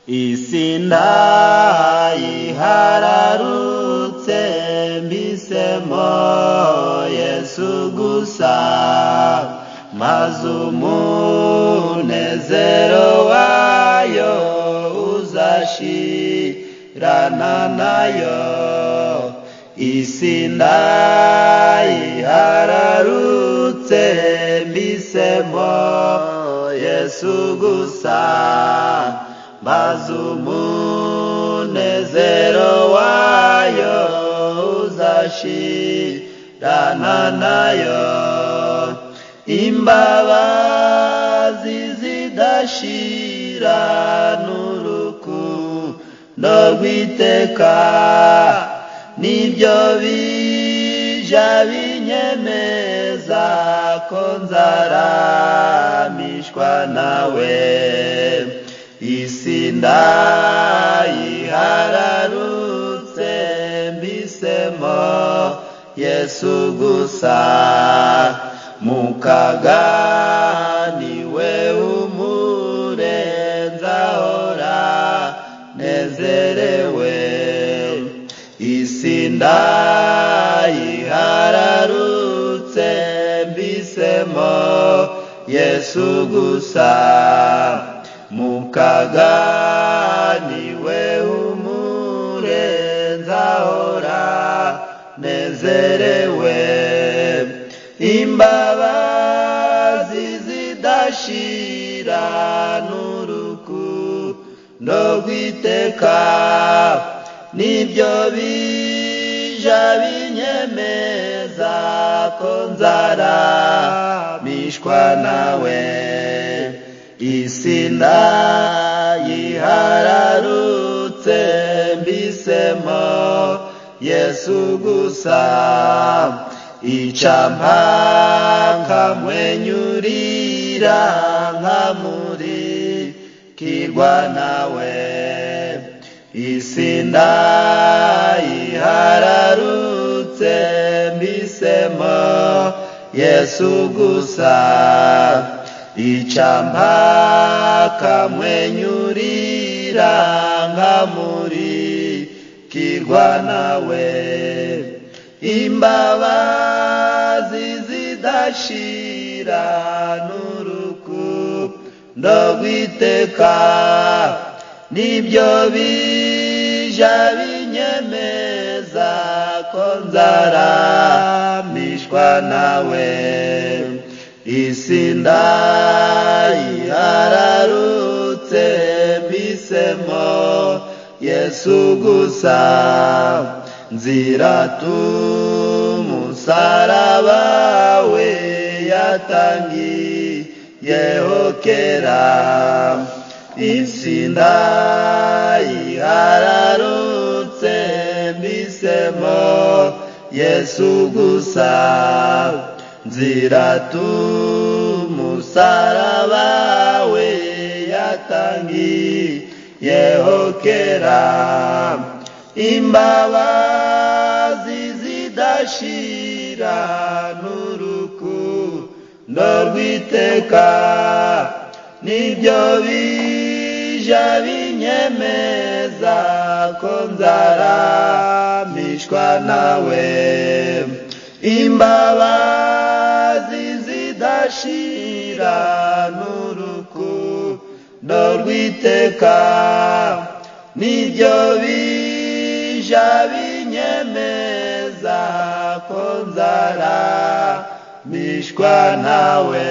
isi ndayihararutse mpisemo Yesu gusa, maze umunezero wayo uzashirana nayo. Isi ndayihararutse mpisemo Yesu gusa, maze umunezero wayo uzashirana nayo. Imbabazi zidashira n'urukundo rw'iteka nibyo bija binyemeza ko nzaramishwa nawe. Isi ndayihararutse mpisemo Yesu gusa, mukaga niwe umurenza hora nezerewe. Isi ndayihararutse mpisemo Yesu gusa, mukaga niwe umurenza hora nezerewe. Imbabazi zidashira n'urukundo rw'iteka nibyo bija binyemeza ko nzaramishwa nawe. Isi ndayihararutse mpisemo Yesu gusa, icampa nkamwenyurira nkamurikirwa nawe. Isi ndayihararutse mpisemo Yesu gusa, icampa nkamwenyurira nkamurikirwa nawe. Imbabazi zidashira n'urukundo rw'iteka nibyo bija binyemeza ko nzaramishwa nawe. Isi ndayihararutse mpisemo Yesu gusa, nzirata umusaraba we yatangiyeho kera. Isi ndayihararutse mpisemo Yesu gusa, nzirata umusaraba we yatangiyeho kera. Imbabazi zidashira n'urukundo rw'iteka nibyo bija binyemeza ko nzaramishwa nawe. Imbabazi zidashira n'urukundo rw'iteka nibyo bija binyemeza ko nzaramishwa nawe.